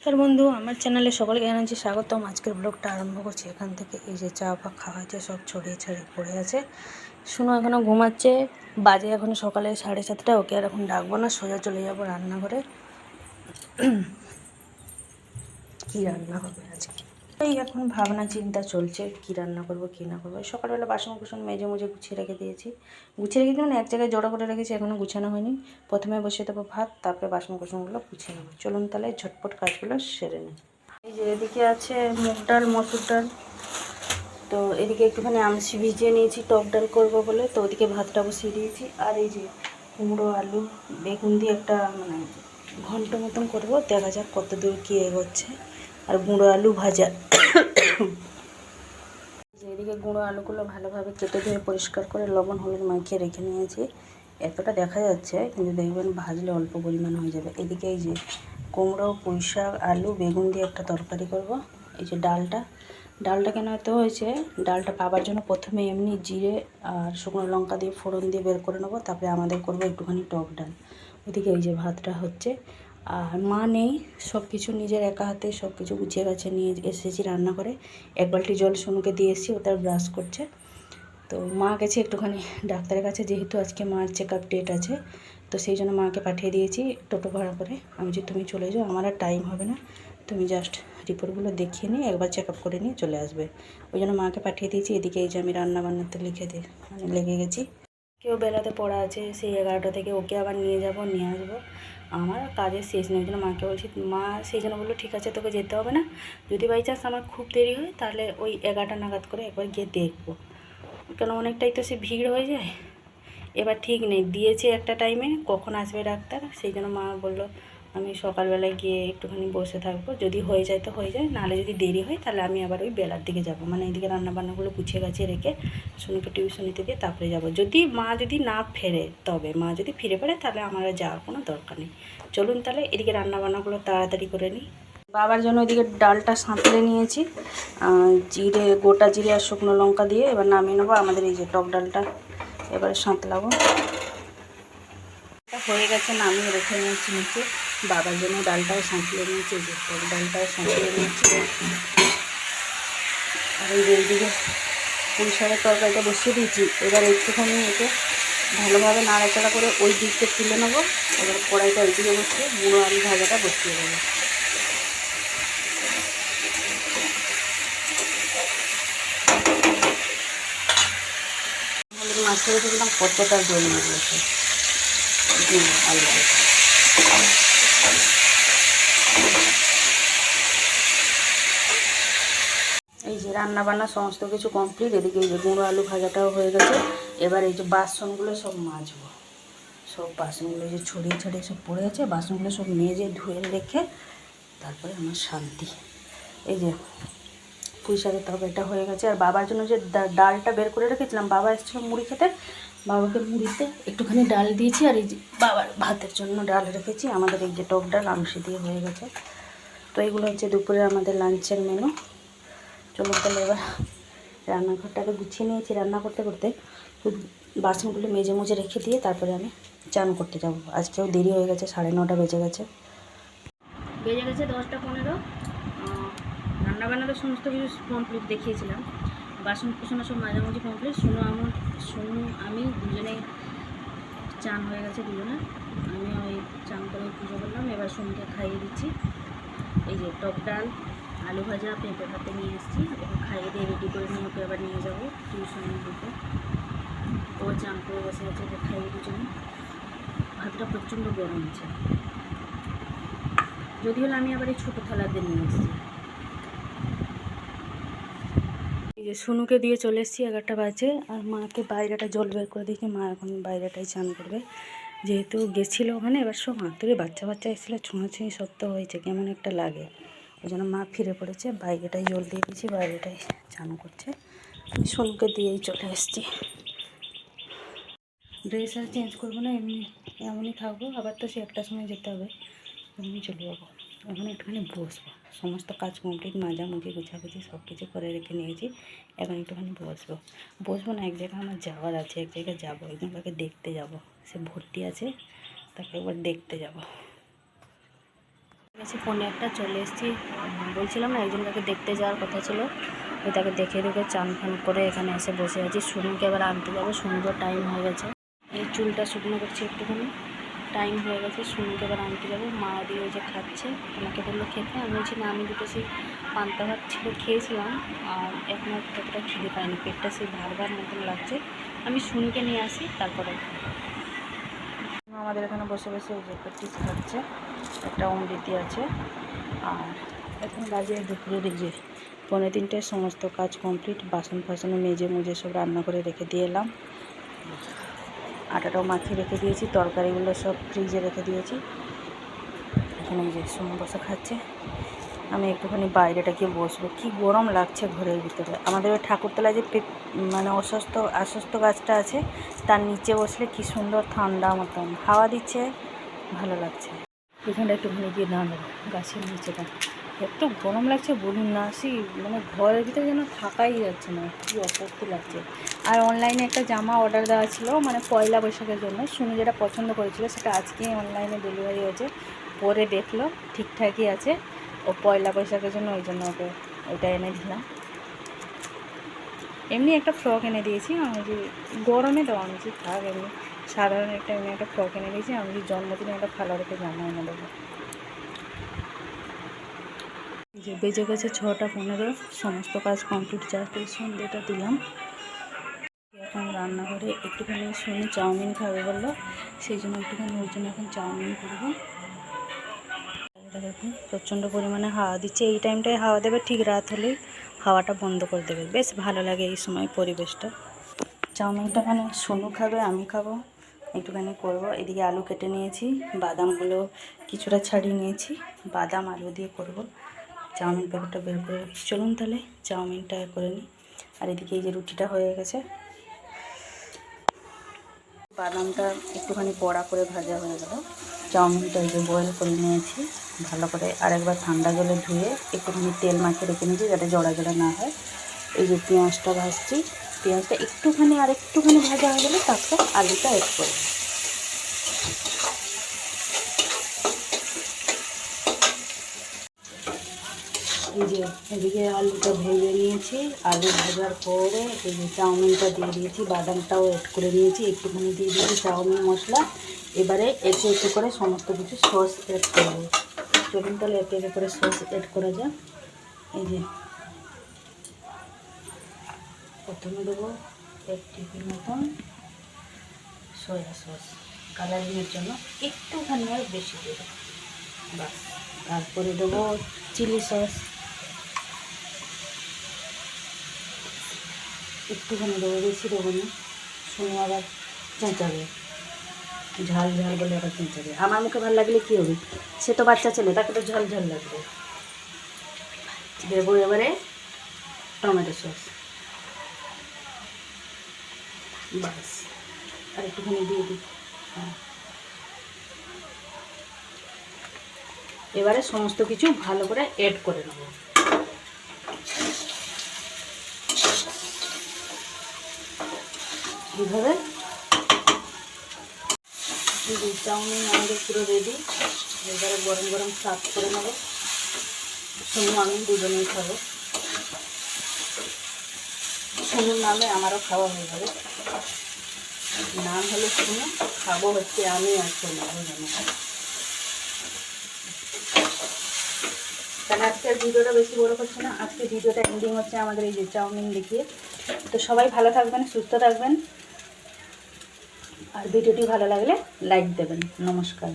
নমস্কার বন্ধু, আমার চ্যানেলে সকলকে জানাচ্ছি স্বাগতম। আজকের ব্লগটা আরম্ভ করছি এখান থেকে। এই যে চা পা খাওয়া হয়েছে, সব ছড়িয়ে ছড়িয়ে পড়ে আছে। শুনো এখনও ঘুমাচ্ছে, বাজে এখন সকালে 7:30। ওকে আর এখন ডাকবো না, সোজা চলে যাবো রান্নাঘরে। কি রান্না হবে আজকে, এই এখন ভাবনা চিন্তা চলছে কি রান্না করব কি না করবো। সকালবেলা বাসন কুসন মেজে মুজে গুছিয়ে রেখে দিয়েছি। মানে এক জায়গায় জড়ো করে রেখেছি, এখনও গুছানো হয়নি। প্রথমে বসিয়ে দেবো ভাত, তারপরে বাসন কুসনগুলো গুছিয়ে নেবো। চলুন তাহলে ঝটপট কাজগুলো সেরে নিই। এই যে এদিকে আছে মুগ ডাল, মসুর ডাল। তো এদিকে একটুখানি আমসি ভিজিয়ে নিয়েছি টক ডাল করবো বলে, তো ওদিকে ভাতটা বসিয়ে দিয়েছি। আর এই যে কুমড়ো আলু বেগুন দিয়ে একটা ঘন্ট মতন করবো, দেখা যাক কত দূর কী এগোচ্ছে। আর গুঁড়ো আলু ভাজা। এদিকে গুঁড়ো আলুগুলো ভালোভাবে কেটে ধুয়ে পরিষ্কার করে লবণ হলুদ মাখিয়ে রেখে নিয়েছি। এতটা দেখা যাচ্ছে, কিন্তু দেখবেন ভাজলে অল্প পরিমাণ হয়ে যাবে। এদিকে এই যে কুমড়ো, পুঁই শাক, আলু বেগুন দিয়ে একটা তরকারি করব। এই যে ডালটা কেন এত হয়েছে, ডালটা পাবার জন্য প্রথমে এমনি জিরে আর শুকনো লঙ্কা দিয়ে ফোড়ন দিয়ে বের করে নেবো, তারপরে আমাদের করবো একটুখানি টক ডাল। ওদিকে এই যে ভাতটা হচ্ছে। আর মা নেই, সব কিছু নিজের একা হাতে সব কিছু গুছিয়ে গাছে নিয়ে এসেছি রান্না করে। এক বালতি জল সোনুকে দিয়ে এসেছি, ও তার ব্রাশ করছে। তো মা গেছে একটুখানি ডাক্তারের কাছে, যেহেতু আজকে মার চেক আপ ডেট আছে। তো সেই জন্য মাকে পাঠিয়ে দিয়েছি টোটো ভাড়া করে। আমি যে তুমি চলে যাও, আমার আর টাইম হবে না, তুমি জাস্ট রিপোর্টগুলো দেখিয়ে নিয়ে একবার চেক আপ করে নিয়ে চলে আসবে। ওই জন্য মাকে পাঠিয়ে দিয়েছি। এদিকে এই যে আমি রান্নাবান্নাতে লেগে গেছি। কেউ বেলাতে পড়া আছে, সেই 11টা থেকে ওকে আবার নিয়ে আসবো। আমার কাজের শেষ নেই। ওই জন্য মাকে বলছি, মা সেই জন্য বললো ঠিক আছে তোকে যেতে হবে না, যদি বাই চান্স আমার খুব দেরি হয় তাহলে ওই 11টা নাগাদ করে একবার গিয়ে দেখবো, কেন অনেকটাই তো সে ভিড় হয়ে যায়। এবার ঠিক নেই, দিয়েছে একটা টাইমে কখন আসবে ডাক্তার, সেই জন্য মা বললো আমি সকালবেলায় গিয়ে একটুখানি বসে থাকবো, যদি হয়ে যায় তো হয়ে যায়, নাহলে যদি দেরি হয় তাহলে আমি আবার ওই বেলার দিকে যাব। মানে এদিকে রান্নাবান্নাগুলো গুছিয়ে গাছিয়ে রেখে শুনুকে টিউশনিতে দিয়ে তারপরে যাব। যদি না ফেরে, তবে মা যদি ফিরে পড়ে তাহলে আমার আর যাওয়ার কোনো দরকার নেই। চলুন তাহলে এদিকে রান্নাবান্নাগুলো তাড়াতাড়ি করে নিই। বাবার জন্য এদিকে ডালটা সাঁতলে নিয়েছি, গোটা জিরে আর শুকনো লঙ্কা দিয়ে এবার নামিয়ে নেবো। আমাদের এই যে টক ডালটা এবারে সাঁতলাবো। হয়ে গেছে, নামিয়ে রেখে নিয়েছি নিচে। বাবার জন্য ডালটাও সাঁতলে নিয়েছি, যে টক ডালটাও সাঁতলে নিয়েছি। আর এইদিকে পুঁই শাকের তরকারিটা বসিয়ে দিয়েছি। এবার একটুখানি একে ভালোভাবে নাড়াচাড়া করে ওই দিকটা তুলে নেবো। এবার কড়াইটা ওই দিকে বসিয়ে গুঁড়ো আলু ভাজাটা বসিয়ে দেবো। মাছের রেখেছিলাম কতটা জল গেছে আলুতে। এই যে রান্নাবান্না সমস্ত কিছু কমপ্লিট। এদিকে এই যে গুঁড়ো আলু ভাজাটাও হয়ে গেছে। এবার এই যে বাসনগুলো সব মাজবো। সব বাসনগুলো যে ছড়িয়ে ছড়িয়ে সব পড়ে আছে, বাসনগুলো সব মেজে ধুয়ে রেখে তারপরে আমার শান্তি। এই যে পুঁই শাকের তরকারিটা হয়ে গেছে। আর বাবার জন্য যে ডালটা বের করে রেখেছিলাম, বাবা এসেছিলো মুড়ি খেতে, বাবাকে মুড়িতে একটুখানি ডাল দিয়েছি। আর এই যে বাবার ভাতের জন্য ডাল রেখেছি। আমাদের এই যে টক ডাল আমসি দিয়ে হয়ে গেছে। তো এইগুলো হচ্ছে দুপুরে আমাদের লাঞ্চের মেনু। চলুন তাহলে এবার রান্নাঘরটাকে গুছিয়ে নিয়েছি। রান্না করতে করতে বাসনগুলো মেজে মুজে রেখে দিয়ে তারপরে আমি চান করতে যাব। আজকেও দেরি হয়ে গেছে, 9:30 বেজে গেছে। 10টা 15। রান্নাবান্না তো সমস্ত কিছু কমপ্লিট দেখিয়েছিলাম, বাসন কুসনো সব মাঝামাঝি কমপ্লিট। আমি দুজনেই চান হয়ে গেছে দুজনে। আমি ওই চান করে পুজো করলাম, এবার সোনুকে খাইয়ে দিচ্ছি। এই যে টক ডাল, আলু ভাজা, পেঁপে ভাতে নিয়ে এসেছি। ওকে খাইয়ে দিয়ে রেডি করে নিয়ে ওকে এবার নিয়ে যাবো টিউশনের দিকে। ও চান করে বসে আছে, ওকে খাইয়ে দুজনে। ভাতটা প্রচণ্ড গরম আছে, যদি হলে আমি আবার এই ছোটো থালাতে নিয়ে এসেছি। এই যে সোনুকে দিয়ে চলে এসেছি, 11টা বাজে। আর মাকে বাইরেটা জল বের করে দিয়েছি, মা এখন বাইরেটাই চান করবে, যেহেতু গেছিলো ওখানে। এবার সব হাতুড়ে বাচ্চা এসেছিলো, ছোঁয়াছুঁয়ি সত্য হয়েছে, কেমন একটা লাগে। ওই জন্য মা ফিরে পড়েছে, বাইরেটাই জল দিয়ে দিয়েছি, বাইরেটাই চান করছে। আমি সোনুকে দিয়েই চলে এসেছি। ড্রেস আর চেঞ্জ করবো না, এমনই থাকবো। আবার তো সে 1টার সময় যেতে হবে, এমনি চলে যাবো। এখন একটুখানি বসবো, সমস্ত কাজ কমপ্লিট, মাজামুজি গোছাগুছি সব কিছু করে রেখে নিয়েছি। এখন একটুখানি বসবো না, এক জায়গায় আমার যাওয়ার আছে, এক জায়গায় যাবো, একদম তাকে দেখতে যাব। সে ভর্তি আছে, তাকে একবার দেখতে যাব। বেশি ফোনে একটা চলে এসেছি, বলছিলাম না একজনকে দেখতে যাওয়ার কথা ছিল, ওই তাকে দেখে চান ফান করে এখানে এসে বসে আছি। সুনুকে এবার আনতে যাবো, সুন্দর টাইম হয়ে গেছে। এই চুলটা শুকনো করছি একটুখানি, টাইম হয়ে গেছে। সুনুকে এবার আনতে যাবো। মা দিয়ে ওই যে খাচ্ছে, আমাকে বললো খেতে, আমি বলছি না, আমি দুটো সেই পান্তা ভাত ছিল খেয়েছিলাম, আর এখন আর ততটা খিদে পাইনি, পেটটা সেই ভার মতন লাগছে। আমি সুনুকে নিয়ে আসি তারপরে। আমাদের এখানে বসে বসে ওই যে প্র্যাকটিস খাচ্ছে, একটা অমৃতি আছে। আর এখন বাজে দুপুরের যে 2:45, সমস্ত কাজ কমপ্লিট। বাসন ফাসনে মেজে মুজে সব রান্না করে রেখে দিয়ে এলাম। আটাটাও মাখিয়ে রেখে দিয়েছি, তরকারিগুলো সব ফ্রিজে রেখে দিয়েছি। এখানে যে সুমু বসে খাচ্ছে, আমি একটুখানি বাইরেটা গিয়ে বসবো। কি গরম লাগছে ঘরের ভিতরে। আমাদের ওই ঠাকুরতলায় যে মানে আশ্বস্ত গাছটা আছে, তার নিচে বসলে কি সুন্দর ঠান্ডা মতন হাওয়া দিচ্ছে, ভালো লাগছে। এখানটা একটুখানি গিয়ে দাঁড়াবো, গাছের নিচেটা এত গরম লাগছে বলুন না। মানে ঘরের ভিতরে যেন থাকাই যাচ্ছে না, কি অস্বস্তি লাগছে। আর অনলাইনে একটা জামা অর্ডার দেওয়া ছিল, মানে পয়লা বৈশাখের জন্য। সুমি যেটা পছন্দ করেছিল সেটা আজকেই অনলাইনে ডেলিভারি হয়েছে। পরে দেখলো ঠিকঠাকই আছে, ও পয়লা বৈশাখের জন্য ওই জন্য ওকে ওইটা এনে দিলাম। এমনি একটা ফ্রক এনে দিয়েছি, আমি যে গরমে দেওয়া আনছি, থাক এমনি সাধারণ এমনি একটা ফ্রক এনে দিয়েছি। আমি যে জন্মদিনে একটা ভালো রেখে জামা এনে দেবো। যে বেজে গেছে 6:15, সমস্ত কাজ কমপ্লিট। যাতে সন্ধ্যেটা দিলাম। এখন রান্নাঘরে একটুখানি শুনি চাউমিন খাবে বললো, সেই জন্য একটুখানি ওর জন্য এখন চাউমিন করবো। দেখুন প্রচণ্ড পরিমাণে হাওয়া দিচ্ছে, এই টাইমটায় হাওয়া দেবে, ঠিক রাত হলেই হাওয়াটা বন্ধ করে দেবে। বেশ ভালো লাগে এই সময় পরিবেশটা। চাউমিনটা মানে সোনু খাবে, আমি খাবো, একটুখানি করবো। এদিকে আলু কেটে নিয়েছি, বাদামগুলো কিছুটা ছাড়িয়ে নিয়েছি, বাদাম আলু দিয়ে করব। চাউমিন প্যাকেটটা বের করে চলুন তাহলে চাউমিনটা করে নিই। আর এদিকে এই যে রুটিটা হয়ে গেছে, বাদামটা একটুখানি বড়া করে ভাজা হয়ে গেল। চাউমিনটা এই যে বয়েল করে নিয়েছি ভালো করে, আরেকবার ঠান্ডা জলে ধুয়ে একটুখানি তেল মাখিয়ে রেখে নিয়েছি যাতে জড়া জড়া না হয়। এই যে পেঁয়াজটা ভাজছি, পেঁয়াজটা একটুখানি ভাজা হয়ে গেলে তারপর আলুটা অ্যাড করব। এই যে এদিকে আলুটা ভেজে নিয়েছি, আলু ভাজার পরে এই যে চাউমিনটা দিয়ে দিয়েছি, বাদামটাও অ্যাড করে নিয়েছি, একটুখানি দিয়ে দিয়েছি চাউমিন মশলা। এবারে একটু একটু করে সমস্ত কিছু সস অ্যাড করবো। চলুন তাহলে একটু একটু করে সস অ্যাড করা যাক। এই যে প্রথমে দেবো 1 টিফিন মতন সয়া সস, কালারিংয়ের জন্য একটুখানি আর বেশি দেবো, বাস। তারপরে দেবো চিলি সস, একটুখানি দেবো, বেশি দেবো না। শুনে আবার চেঁচাবে, ঝাল ঝাল বলে আবার চেঁচাবে। আমার মুখে ভালো লাগলে কী হবে, সে তো বাচ্চা ছেলে, তাকে তো ঝাল ঝাল লাগবে। দেবো এবারে টমেটো সস, বাস। আর একটুখানি দিয়ে দিই। হ্যাঁ, এবারে সমস্ত কিছু ভালো করে অ্যাড করে নেব। এইভাবে চাউমিন আমাদের পুরো রেডি। এবারে গরম গরম সার্ভ করে নেব। শুনু আমি দুজনেই খাবো, শুনুর নামে আমারও খাওয়া হয়ে যাবে। নাম হলো শুনু, খাবো হচ্ছে আমি আর শুনু দুজনে। তাহলে আজকের ভিডিওটা বেশি বড় করছে না, আজকে ভিডিওটা এন্ডিং হচ্ছে আমাদের এই যে চাউমিন দেখিয়ে। তো সবাই ভালো থাকবেন, সুস্থ থাকবেন, আর ভিডিওটি ভালো লাগলে লাইক দেবেন। নমস্কার।